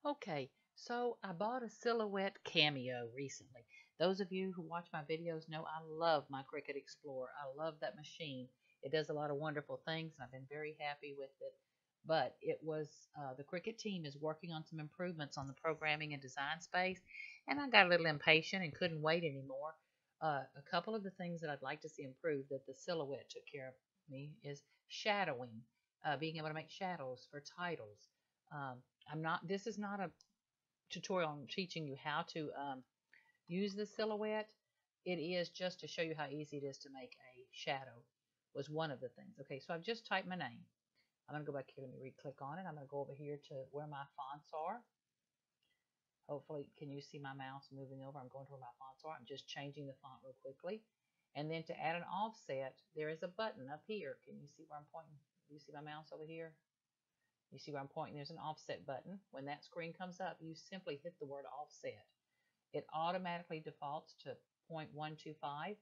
Okay, so I bought a Silhouette Cameo recently. Those of you who watch my videos know I love my Cricut Explore. I love that machine. It does a lot of wonderful things, and I've been very happy with it. But it was the Cricut team is working on some improvements on the programming and design space, and I got a little impatient and couldn't wait anymore. A couple of the things that I'd like to see improved that the Silhouette took care of me is shadowing, being able to make shadows for titles. Um, this is not a tutorial on teaching you how to use the silhouette. It is just to show you how easy it is to make a shadow was one of the things. Okay, so I've just typed my name. I'm going to go back here. Let me re-click on it. I'm going to go over here to where my fonts are. Hopefully, can you see my mouse moving over? I'm going to where my fonts are. I'm just changing the font real quickly. And then to add an offset, there is a button up here. Can you see where I'm pointing? Do you see my mouse over here? You see where I'm pointing? There's an offset button. When that screen comes up, you simply hit the word offset. It automatically defaults to 0.125.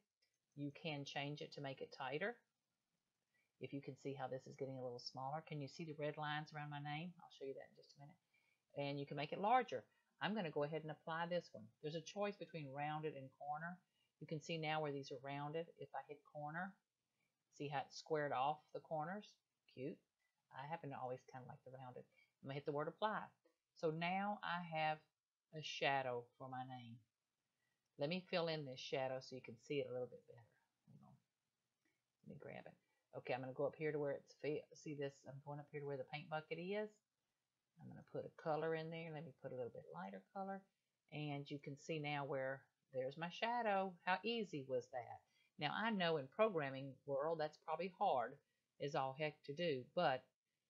You can change it to make it tighter. If you can see how this is getting a little smaller. Can you see the red lines around my name? I'll show you that in just a minute. And you can make it larger. I'm going to go ahead and apply this one. There's a choice between rounded and corner. You can see now where these are rounded. If I hit corner, see how it's squared off the corners? Cute. I happen to always kind of like the rounded. I'm going to hit the word apply. So now I have a shadow for my name. Let me fill in this shadow so you can see it a little bit better. Hold on. Let me grab it. Okay, I'm going to go up here to where it's, see this, I'm going up here to where the paint bucket is. I'm going to put a color in there. Let me put a little bit lighter color. And you can see now where there's my shadow. How easy was that? Now, I know in programming world that's probably hard as all heck to do, but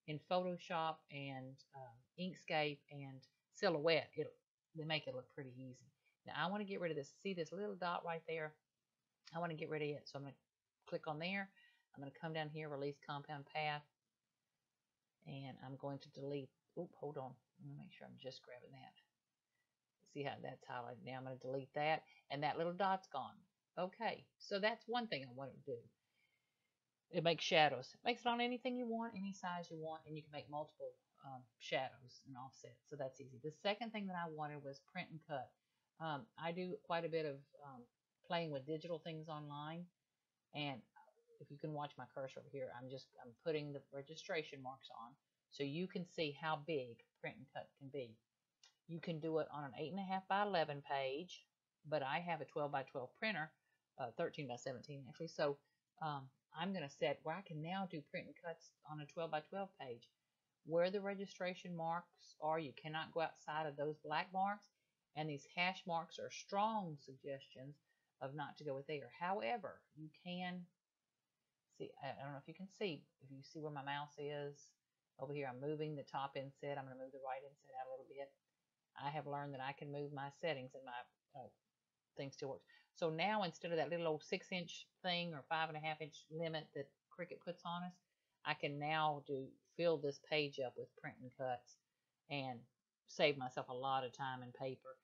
in Photoshop and Inkscape and Silhouette, they make it look pretty easy. Now, I want to get rid of this. See this little dot right there? I want to get rid of it, so I'm going to click on there. I'm going to come down here, release compound path, and I'm going to delete. Oop, hold on. Let me make sure I'm just grabbing that. See how that's highlighted. Now I'm going to delete that, and that little dot's gone. Okay, so that's one thing I want to do. It makes shadows. It makes it on anything you want, any size you want, and you can make multiple shadows and offsets. So that's easy. The second thing that I wanted was print and cut. I do quite a bit of playing with digital things online, and if you can watch my cursor over here, I'm putting the registration marks on so you can see how big print and cut can be. You can do it on an 8.5 by 11 page, but I have a 12 by 12 printer, 13 by 17 actually. So I'm going to set where I can now do print and cuts on a 12 by 12 page. Where the registration marks are, you cannot go outside of those black marks, and these hash marks are strong suggestions of not to go with there. However, you can see, I don't know if you can see, if you see where my mouse is over here, I'm moving the top inset. I'm going to move the right inset out a little bit. I have learned that I can move my settings and my thing still works. So now instead of that little old 6-inch thing or 5.5-inch limit that Cricut puts on us, I can now fill this page up with print and cuts and save myself a lot of time and paper.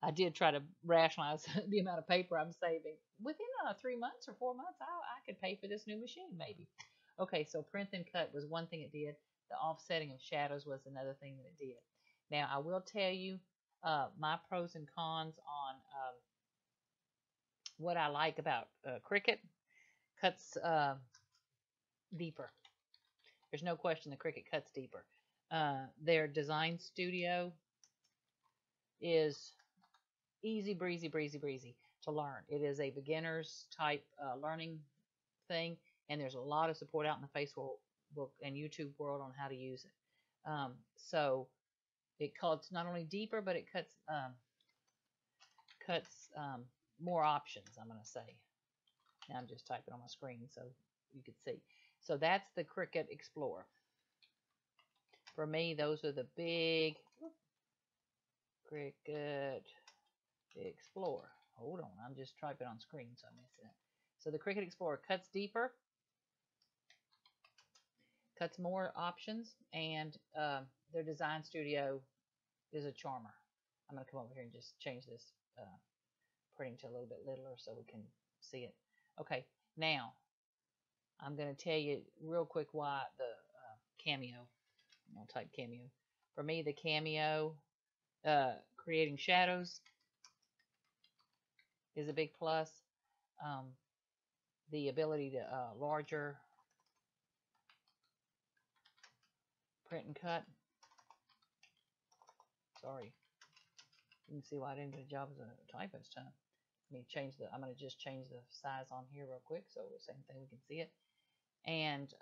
I did try to rationalize the amount of paper I'm saving. Within 3 months or 4 months, I could pay for this new machine maybe. Okay, so print and cut was one thing it did. The offsetting of shadows was another thing that it did. Now, I will tell you my pros and cons on what I like about Cricut. Cuts deeper. There's no question the Cricut cuts deeper. Their design studio is easy breezy to learn. It is a beginner's type learning thing, and there's a lot of support out in the Facebook and YouTube world on how to use it. So it cuts not only deeper, but it cuts more options, I'm going to say. Now I'm just typing on my screen so you can see. So that's the Cricut Explore. For me, those are the big Cricut Explore. Hold on, I'm just typing on screen so I miss it. So the Cricut Explorer cuts deeper, cuts more options, and their design studio is a charmer. I'm going to come over here and just change this printing to a little bit littler so we can see it. Okay, now I'm going to tell you real quick why the Cameo, I'll type Cameo, For me, the Cameo creating shadows is a big plus. The ability to larger print and cut. Sorry, you can see why I didn't get a job as a typist this time. Let me change the. I'm going to just change the size on here real quick, so the same thing we can see it. And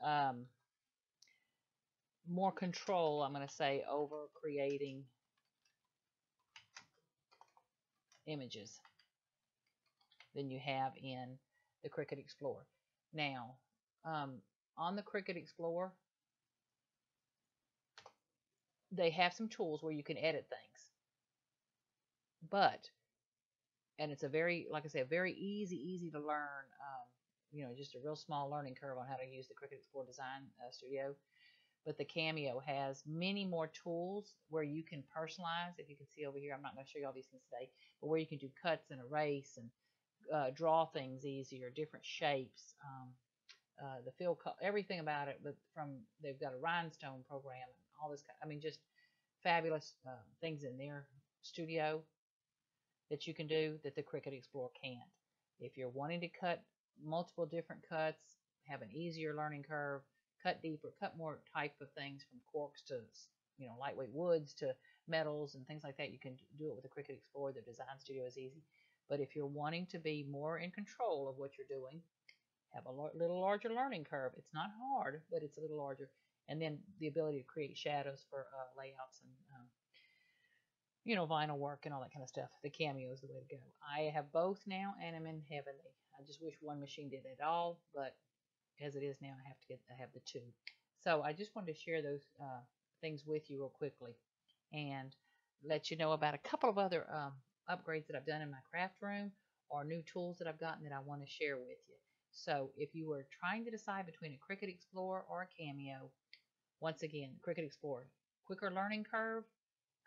more control, I'm going to say, over creating images than you have in the Cricut Explore. Now, on the Cricut Explore, they have some tools where you can edit things. But, and it's a very, like I said, very easy to learn, you know, just a real small learning curve on how to use the Cricut Explore Design Studio. But the Cameo has many more tools where you can personalize. If you can see over here, I'm not going to show you all these things today, but where you can do cuts and erase and draw things easier, different shapes, the fill, everything about it. But they've got a rhinestone program and all this. I mean, just fabulous things in their studio that you can do that the Cricut Explore can't. If you're wanting to cut multiple different cuts, have an easier learning curve, cut deeper, cut more type of things from corks to, you know, lightweight woods to metals and things like that, you can do it with the Cricut Explore. The Design Studio is easy. But if you're wanting to be more in control of what you're doing, have a little larger learning curve. It's not hard, but it's a little larger. And then the ability to create shadows for layouts and you know, vinyl work and all that kind of stuff. The Cameo is the way to go. I have both now, and I'm in heaven. I just wish one machine did it all, but as it is now, I have the two. So I just wanted to share those things with you real quickly, and let you know about a couple of other upgrades that I've done in my craft room, or new tools that I've gotten that I want to share with you. So if you were trying to decide between a Cricut Explore or a Cameo, once again, Cricut Explore, quicker learning curve,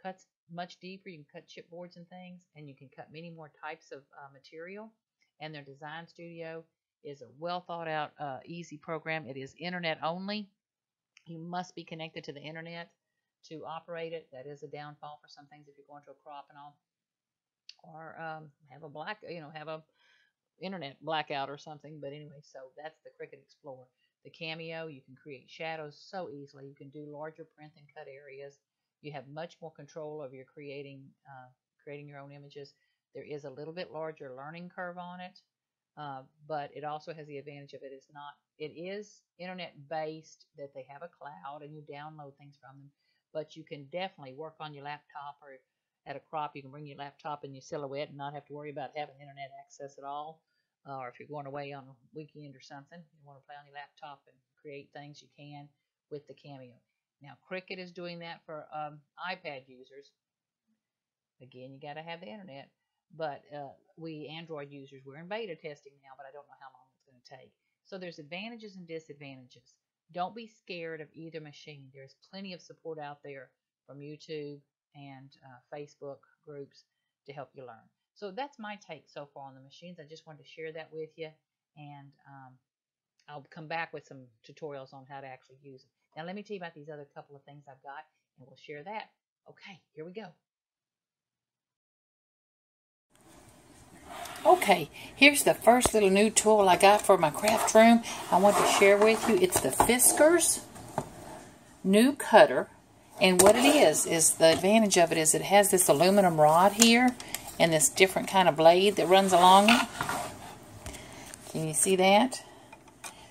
cuts much deeper. You can cut chipboards and things, and you can cut many more types of material. And their Design Studio is a well thought out, easy program. It is internet only. You must be connected to the internet to operate it. That is a downfall for some things if you're going to a crop and all, or have a internet blackout or something. But anyway, so that's the Cricut Explorer. The Cameo, you can create shadows so easily. You can do larger print and cut areas. You have much more control over your creating your own images. There is a little bit larger learning curve on it, but it also has the advantage of it is internet based, that they have a cloud and you download things from them. But you can definitely work on your laptop, or at a crop you can bring your laptop and your Silhouette and not have to worry about having internet access at all. Or if you're going away on a weekend or something, you want to play on your laptop and create things, you can with the Cameo. Now, Cricut is doing that for iPad users. Again, you got to have the internet. But we Android users, we're in beta testing now, but I don't know how long it's going to take. So there's advantages and disadvantages. Don't be scared of either machine. There's plenty of support out there from YouTube and Facebook groups to help you learn. So that's my take so far on the machines. I just wanted to share that with you, and I'll come back with some tutorials on how to actually use it. Now let me tell you about these other couple of things I've got, and we'll share that. Okay, here we go. Okay, here's the first little new tool I got for my craft room. I want to share with you. It's the Fiskars new cutter. And what it is the advantage of it is it has this aluminum rod here and this different kind of blade that runs along it. Can you see that?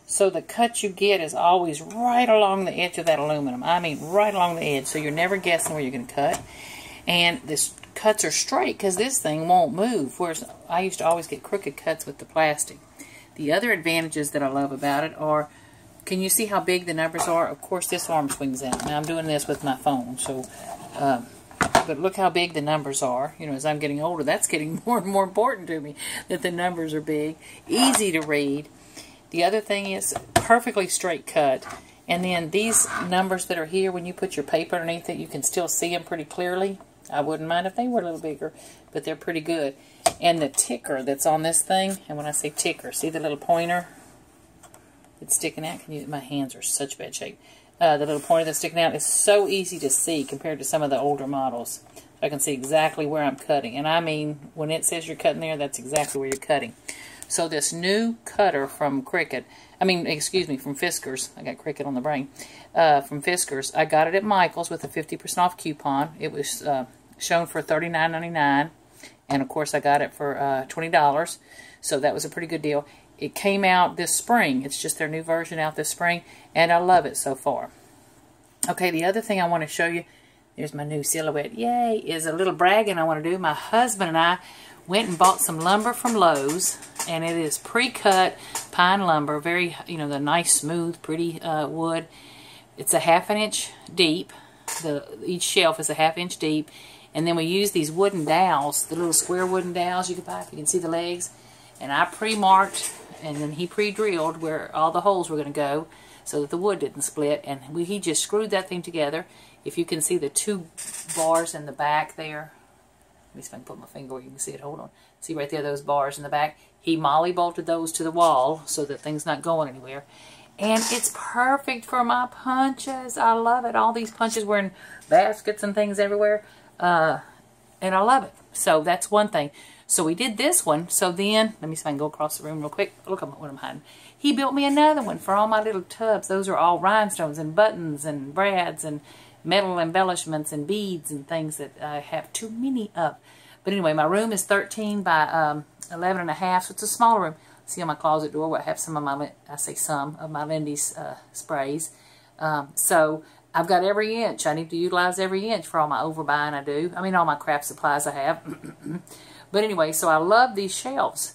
So the cut you get is always right along the edge of that aluminum. I mean, right along the edge. So you're never guessing where you're going to cut. And this cuts are straight because this thing won't move. Whereas I used to always get crooked cuts with the plastic. The other advantages that I love about it are, can you see how big the numbers are? Of course, this arm swings out. Now I'm doing this with my phone, so but look how big the numbers are. You know, as I'm getting older, that's getting more and more important to me, that the numbers are big, easy to read. The other thing is perfectly straight cut. And then these numbers that are here, when you put your paper underneath it, you can still see them pretty clearly. I wouldn't mind if they were a little bigger, but they're pretty good. And the ticker that's on this thing, and when I say ticker, see the little pointer? It's sticking out. My hands are such bad shape. the little pointer that's sticking out is so easy to see compared to some of the older models. I can see exactly where I'm cutting. And I mean, when it says you're cutting there, that's exactly where you're cutting. So this new cutter from Cricut, from Fiskars. I got Cricut on the brain. From Fiskars. I got it at Michael's with a 50% off coupon. It was shown for $39.99. And of course I got it for $20. So that was a pretty good deal. It came out this spring. It's just their new version out this spring. And I love it so far. Okay, the other thing I want to show you, there's my new Silhouette, yay, is a little bragging I want to do. My husband and I went and bought some lumber from Lowe's, and it is pre-cut pine lumber, very, the nice, smooth, pretty wood. It's a 1/2 inch deep. Each shelf is a 1/2 inch deep, and then we use these wooden dowels, the little square wooden dowels you can buy if you can see the legs, and I pre-marked, and then he pre-drilled where all the holes were going to go so that the wood didn't split, and he just screwed that thing together. If you can see the 2 bars in the back there, let me see if I can put my finger where you can see it. Hold on. See right there, those bars in the back? He molly bolted those to the wall so that thing's not going anywhere. And it's perfect for my punches. I love it. All these punches were in baskets and things everywhere. And I love it. So that's one thing. So we did this one. So then, let me see if I can go across the room real quick. Look at what I'm hiding. He built me another one for all my little tubs. Those are all rhinestones and buttons and brads and metal embellishments and beads and things that I have too many of. But anyway, my room is 13 by 11.5, so it's a smaller room. See on my closet door where I have some of my, my Lindy's sprays. So I've got every inch. I need to utilize every inch for all my overbuying I do. I mean, all my craft supplies I have. But anyway, so I love these shelves.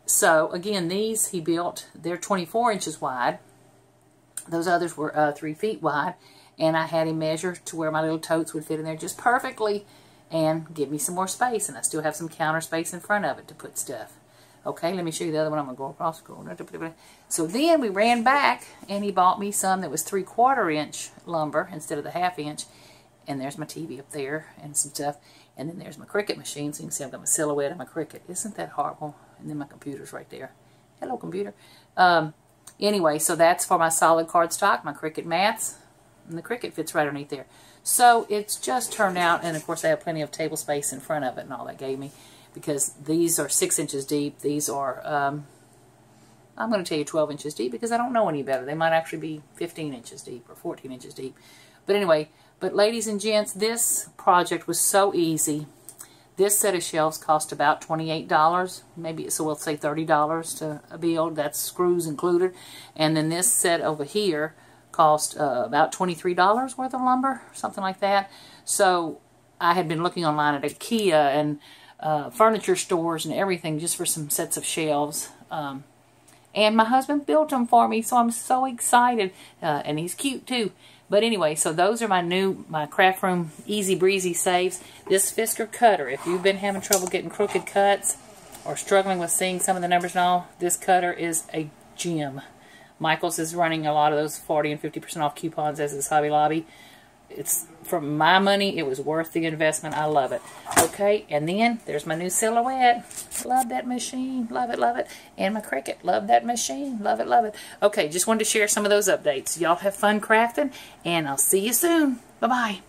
So again, these he built, they're 24 inches wide. Those others were 3 feet wide. And I had him measure to where my little totes would fit in there just perfectly and give me some more space. And I still have some counter space in front of it to put stuff. Okay, let me show you the other one. I'm going to go across. So then we ran back and he bought me some that was 3/4 inch lumber instead of the 1/2 inch. And there's my TV up there and some stuff. And then there's my Cricut machine. So you can see I've got my Silhouette and my Cricut. Isn't that horrible? And then my computer's right there. Hello, computer. Anyway, so that's for my solid cardstock, my Cricut mats. And the Cricut fits right underneath there. So it's just turned out, and of course I have plenty of table space in front of it and all that gave me, because these are 6 inches deep. These are, I'm going to tell you 12 inches deep because I don't know any better. They might actually be 15 inches deep or 14 inches deep. But anyway, ladies and gents, this project was so easy. This set of shelves cost about $28, maybe, so we'll say $30 to build. That's screws included. And then this set over here cost about $23 worth of lumber, something like that. So I had been looking online at IKEA and furniture stores and everything just for some sets of shelves. And my husband built them for me, so I'm so excited. And he's cute too. But anyway, so those are my craft room easy breezy saves. This Fiskars cutter, if you've been having trouble getting crooked cuts or struggling with seeing some of the numbers and all, this cutter is a gem. Michael's is running a lot of those 40 and 50% off coupons, as is Hobby Lobby. It's, for my money, it was worth the investment. I love it. Okay, and then there's my new Silhouette. Love that machine. Love it, love it. And my Cricut. Love that machine. Love it, love it. Okay, just wanted to share some of those updates. Y'all have fun crafting, and I'll see you soon. Bye-bye.